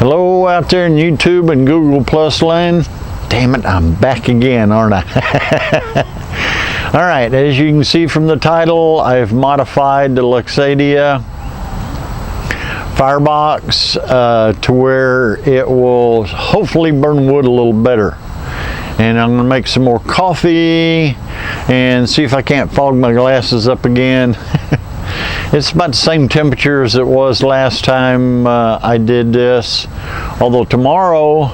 Hello out there in YouTube and Google Plus land. Damn it, I'm back again, aren't I? Alright, as you can see from the title, I've modified the Lixada firebox to where it will hopefully burn wood a little better. And I'm going to make some more coffee and see if I can't fog my glasses up again. It's about the same temperature as it was last time I did this. Although tomorrow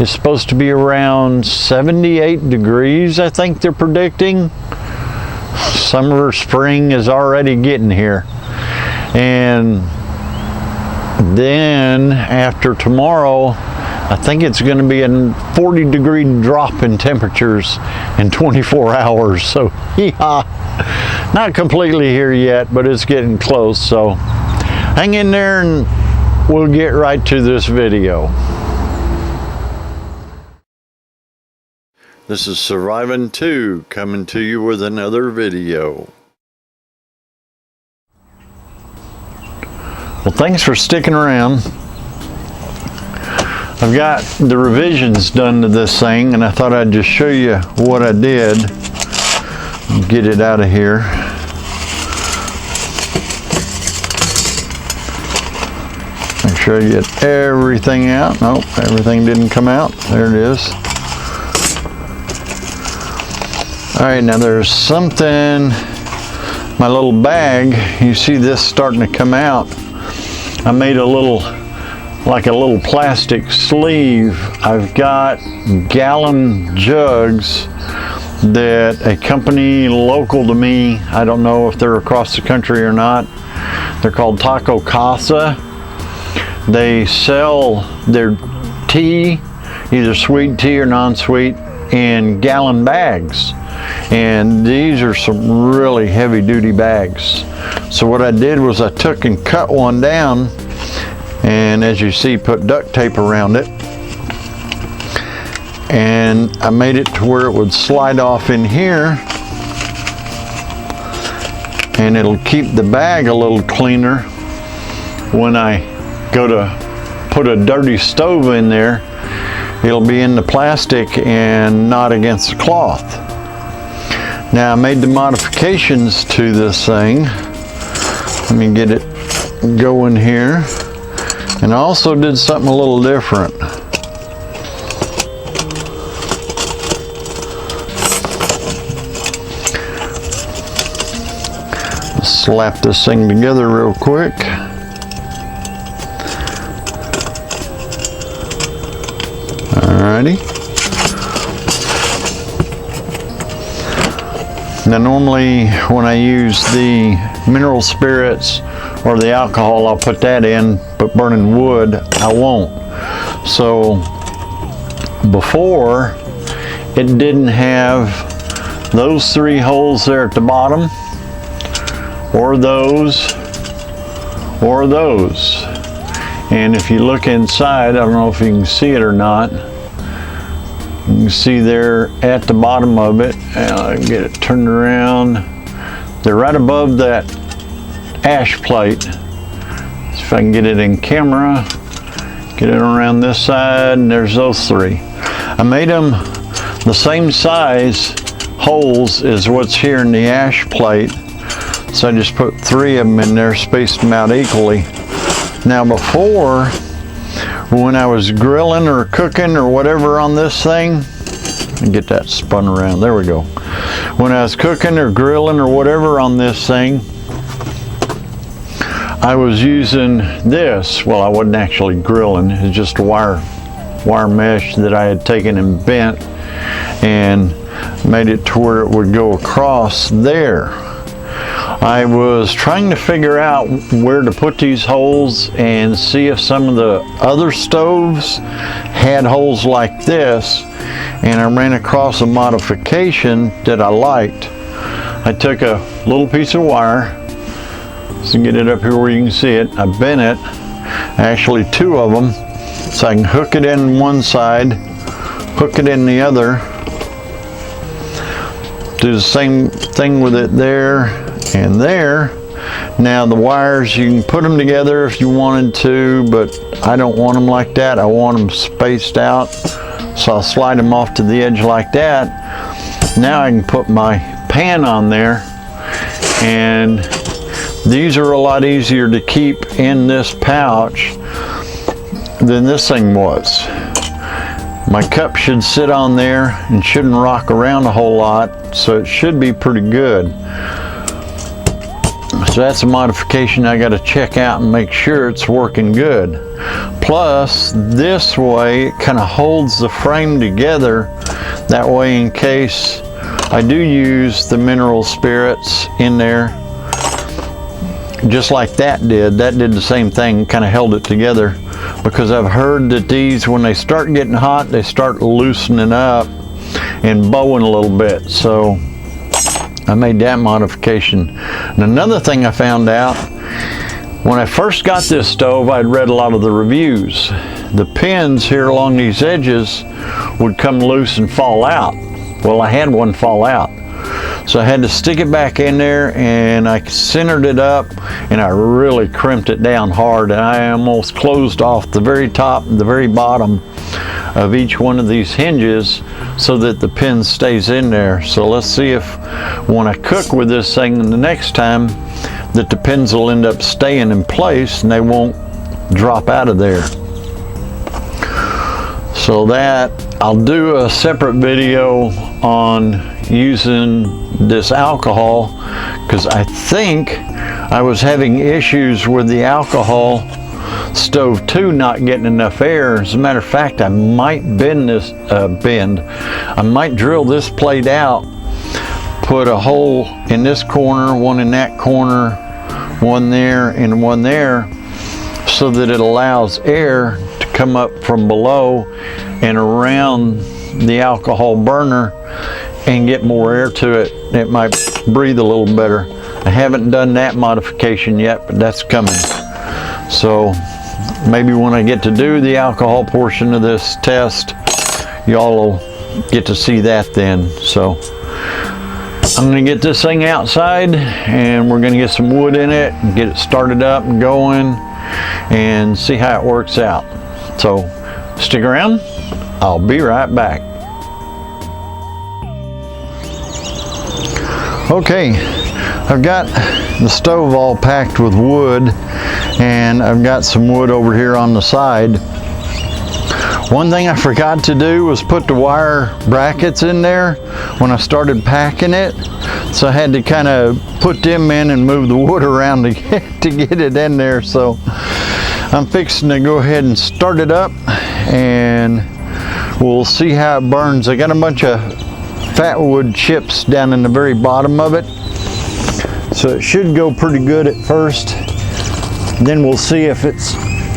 is supposed to be around 78 degrees, I think they're predicting. Summer, spring is already getting here. And then after tomorrow, I think it's going to be a 40-degree drop in temperatures in 24 hours. So, yeah. Not completely here yet, but it's getting close, so hang in there and we'll get right to this video. This is Surviving 2 coming to you with another video. Well, thanks for sticking around. I've got the revisions done to this thing and I thought I'd just show you what I did. Get it out of here. Make sure you get everything out. Nope, everything didn't come out. There it is. Alright, now there's something, my little bag, you see this starting to come out. I made a little, like a little plastic sleeve. I've got gallon jugs that a company local to me, I don't know if they're across the country or not, they're called Taco Casa. They sell their tea, either sweet tea or non-sweet, in gallon bags. And these are some really heavy-duty bags. So what I did was I took and cut one down, and as you see, put duct tape around it. And I made it to where it would slide off in here, and it'll keep the bag a little cleaner when I go to put a dirty stove in there. It'll be in the plastic and not against the cloth. Now I made the modifications to this thing. Let me get it going here. And I also did something a little different. Slap this thing together real quick. Alrighty. Now normally when I use the mineral spirits or the alcohol, I'll put that in, but burning wood, I won't. So before, it didn't have those three holes there at the bottom, or those, or those. And if you look inside, I don't know if you can see it or not, you can see there at the bottom of it, and I'll get it turned around, they're right above that ash plate. So if I can get it in camera, get it around this side, and there's those three. I made them the same size holes as what's here in the ash plate. So I just put three of them in there, spaced them out equally. Now before, when I was grilling or cooking or whatever on this thing, and get that spun around, there we go. When I was cooking or grilling or whatever on this thing, I was using this. Well, I wasn't actually grilling, it was just a wire mesh that I had taken and bent and made it to where it would go across there. I was trying to figure out where to put these holes and see if some of the other stoves had holes like this, and I ran across a modification that I liked. I took a little piece of wire, so get it up here where you can see it, I bent it, actually two of them, so I can hook it in one side, hook it in the other, do the same thing with it there and there. Now the wires, you can put them together if you wanted to, but I don't want them like that. I want them spaced out. So I'll slide them off to the edge like that. Now I can put my pan on there, and these are a lot easier to keep in this pouch than this thing was. My cup should sit on there and shouldn't rock around a whole lot, so it should be pretty good. So that's a modification I got to check out and make sure it's working good. Plus, this way it kind of holds the frame together. That way, in case I do use the mineral spirits in there, just like that did the same thing, kind of held it together. Because I've heard that these, when they start getting hot, they start loosening up and bowing a little bit. So I made that modification. And another thing I found out, when I first got this stove, I'd read a lot of the reviews. The pins here along these edges would come loose and fall out. Well, I had one fall out. So I had to stick it back in there, and I centered it up, and I really crimped it down hard, and I almost closed off the very top and the very bottom of each one of these hinges so that the pin stays in there. So let's see if when I cook with this thing the next time that the pins will end up staying in place and they won't drop out of there. So that I'll do a separate video on using this alcohol, because I think I was having issues with the alcohol stove 2 not getting enough air. As a matter of fact, I might I might drill this plate out, put a hole in this corner, one in that corner, one there and one there, so that it allows air to come up from below and around the alcohol burner and get more air to it. It might breathe a little better. I haven't done that modification yet, but that's coming. So maybe when I get to do the alcohol portion of this test, y'all will get to see that then. So I'm going to get this thing outside, and we're going to get some wood in it and get it started up and going and see how it works out. So stick around, I'll be right back. Okay, I've got the stove all packed with wood, and I've got some wood over here on the side. One thing I forgot to do was put the wire brackets in there when I started packing it, so I had to kind of put them in and move the wood around to get it in there. So I'm fixing to go ahead and start it up, and we'll see how it burns. I got a bunch of fat wood chips down in the very bottom of it, so it should go pretty good at first. Then we'll see if it's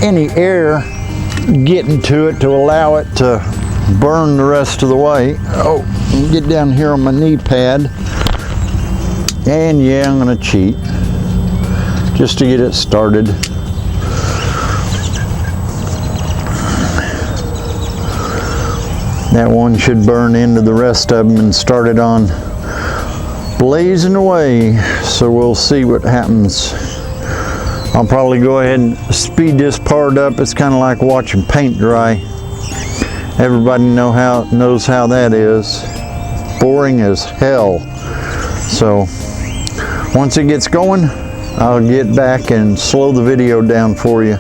any air getting to it to allow it to burn the rest of the way. Oh, get down here on my knee pad, and yeah, I'm gonna cheat just to get it started. That one should burn into the rest of them and start it on blazing away. So we'll see what happens. I'll probably go ahead and speed this part up. It's kind of like watching paint dry. Everybody knows how that is. Boring as hell. So once it gets going, I'll get back and slow the video down for you.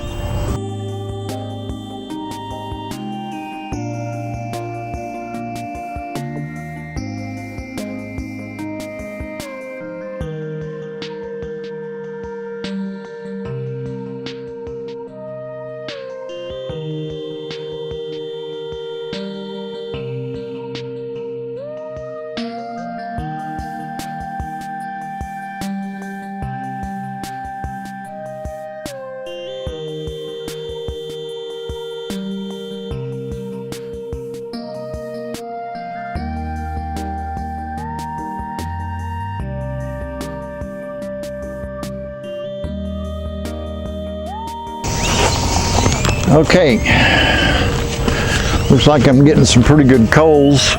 Okay, looks like I'm getting some pretty good coals.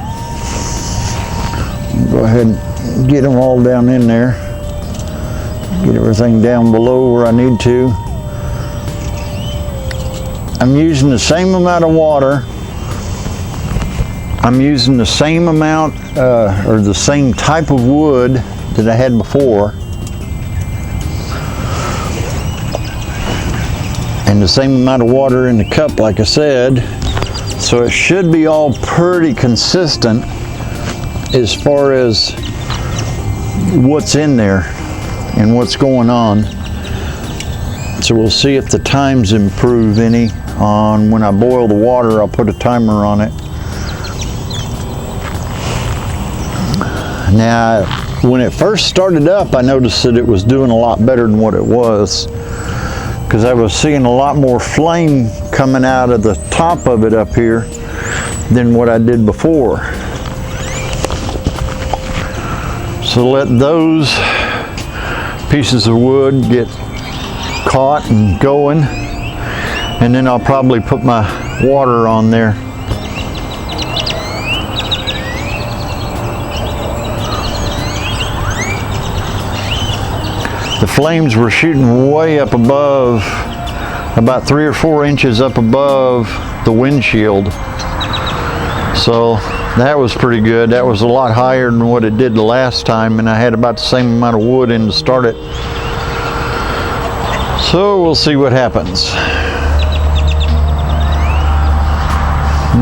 Go ahead and get them all down in there. Get everything down below where I need to. I'm using the same amount of water. I'm using the same amount or the same type of wood that I had before. And the same amount of water in the cup, like I said. So it should be all pretty consistent as far as what's in there and what's going on. So we'll see if the times improve any on when I boil the water. I'll put a timer on it. Now, when it first started up, I noticed that it was doing a lot better than what it was, because I was seeing a lot more flame coming out of the top of it up here than what I did before. So let those pieces of wood get caught and going, and then I'll probably put my water on there. The flames were shooting way up above, about 3 or 4 inches up above the windshield. So that was pretty good. That was a lot higher than what it did the last time, and I had about the same amount of wood in to start it. So we'll see what happens.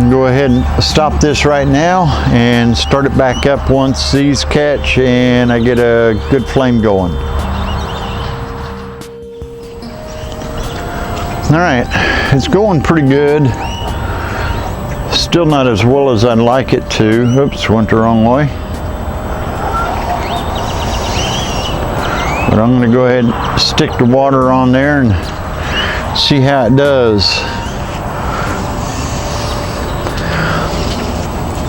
Go ahead and stop this right now and start it back up once these catch and I get a good flame going. All right, it's going pretty good. Still not as well as I'd like it to. Oops, went the wrong way. But I'm gonna go ahead and stick the water on there and see how it does.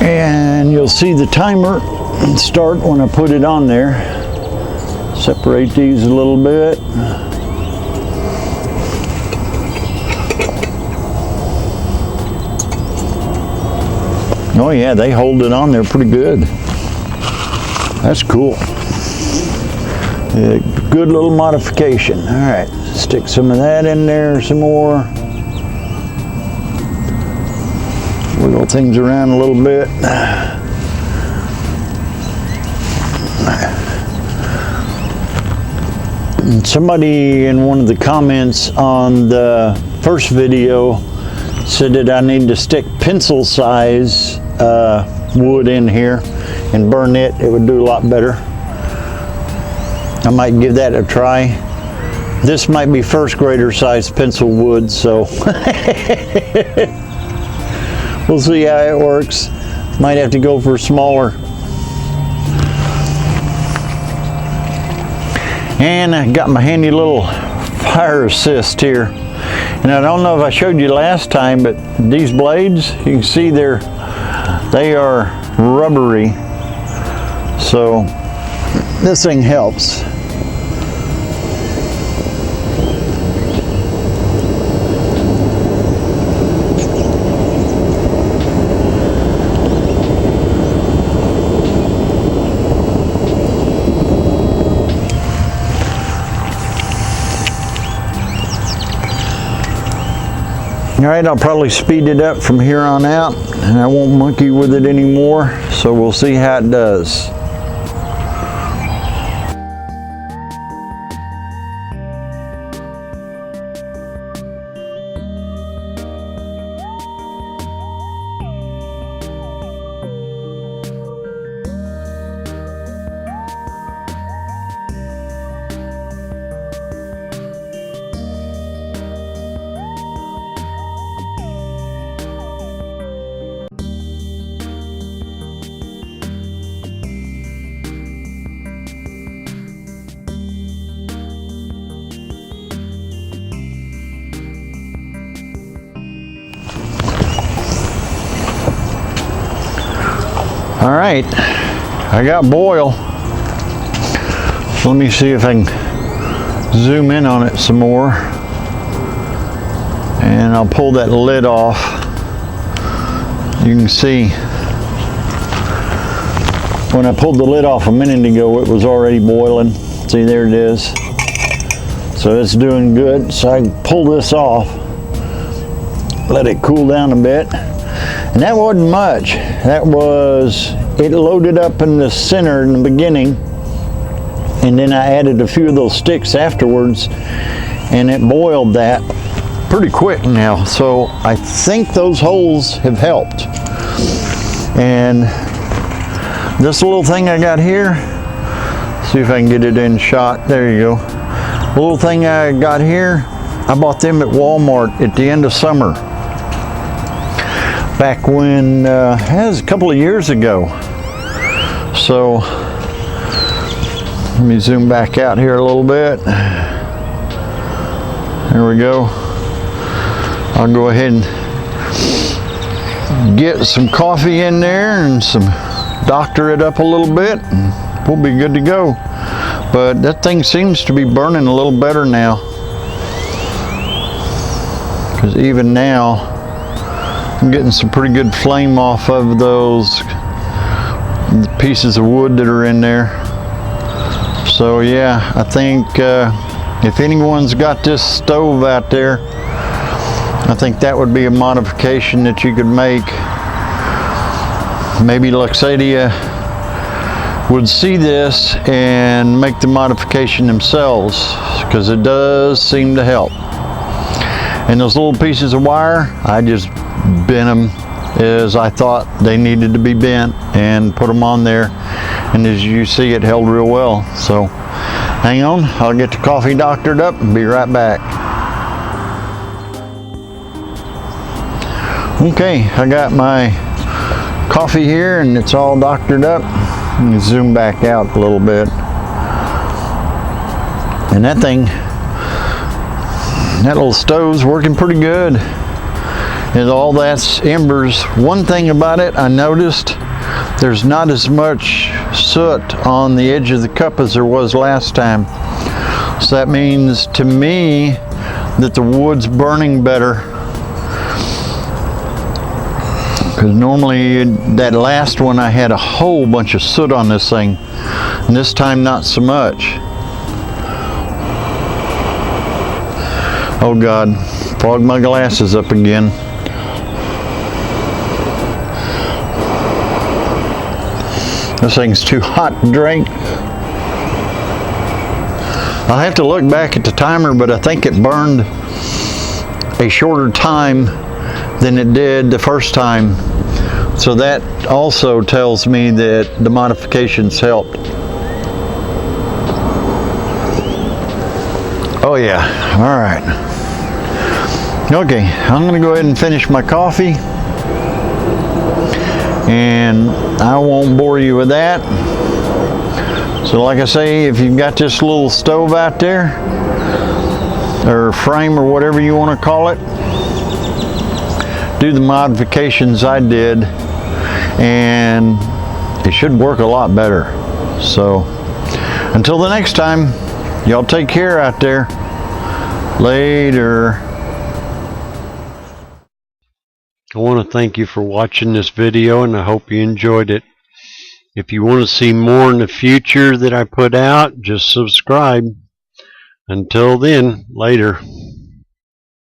And you'll see the timer start when I put it on there. Separate these a little bit. Oh yeah, they hold it on there pretty good. That's cool. Good little modification. All right, stick some of that in there, some more. Wiggle things around a little bit. And somebody in one of the comments on the first video said that I need to stick pencil size wood in here and burn it. It would do a lot better. I might give that a try. This might be first grader size pencil wood, so we'll see how it works. Might have to go for smaller. And I got my handy little fire assist here. And I don't know if I showed you last time, but these blades, you can see they are rubbery. So this thing helps. All right, I'll probably speed it up from here on out, and I won't monkey with it anymore, so we'll see how it does. All right, I got boil. Let me see if I can zoom in on it some more. And I'll pull that lid off. You can see when I pulled the lid off a minute ago, it was already boiling. See, there it is. So it's doing good. So I can pull this off, let it cool down a bit. And that wasn't much. That was, it loaded up in the center in the beginning, and then I added a few of those sticks afterwards, and it boiled that pretty quick now. So I think those holes have helped. And this little thing I got here, see if I can get it in shot. There you go. The little thing I got here, I bought them at Walmart at the end of summer. Back when, it was a couple of years ago. So, let me zoom back out here a little bit. There we go. I'll go ahead and get some coffee in there and some doctor it up a little bit, and we'll be good to go. But that thing seems to be burning a little better now, because even now I'm getting some pretty good flame off of those pieces of wood that are in there. So yeah, I think if anyone's got this stove out there, I think that would be a modification that you could make. Maybe Lixada would see this and make the modification themselves, because it does seem to help. And those little pieces of wire, I just bent them as I thought they needed to be bent and put them on there, and as you see, it held real well. So hang on, I'll get the coffee doctored up and be right back. Okay, I got my coffee here and it's all doctored up. Let me zoom back out a little bit. And that thing, that little stove's working pretty good. And all that's embers. One thing about it, I noticed there's not as much soot on the edge of the cup as there was last time. So that means to me that the wood's burning better. Because normally that last one I had a whole bunch of soot on this thing, and this time not so much. Oh God, fogged my glasses up again. This thing's too hot to drink. I'll have to look back at the timer, but I think it burned a shorter time than it did the first time. So that also tells me that the modifications helped. Oh yeah, all right. Okay, I'm gonna go ahead and finish my coffee, and I won't bore you with that. So like I say, if you've got this little stove out there, or frame, or whatever you want to call it, do the modifications I did, and it should work a lot better. So until the next time, y'all take care out there. Later. I want to thank you for watching this video, and I hope you enjoyed it. If you want to see more in the future that I put out, just subscribe. Until then, later.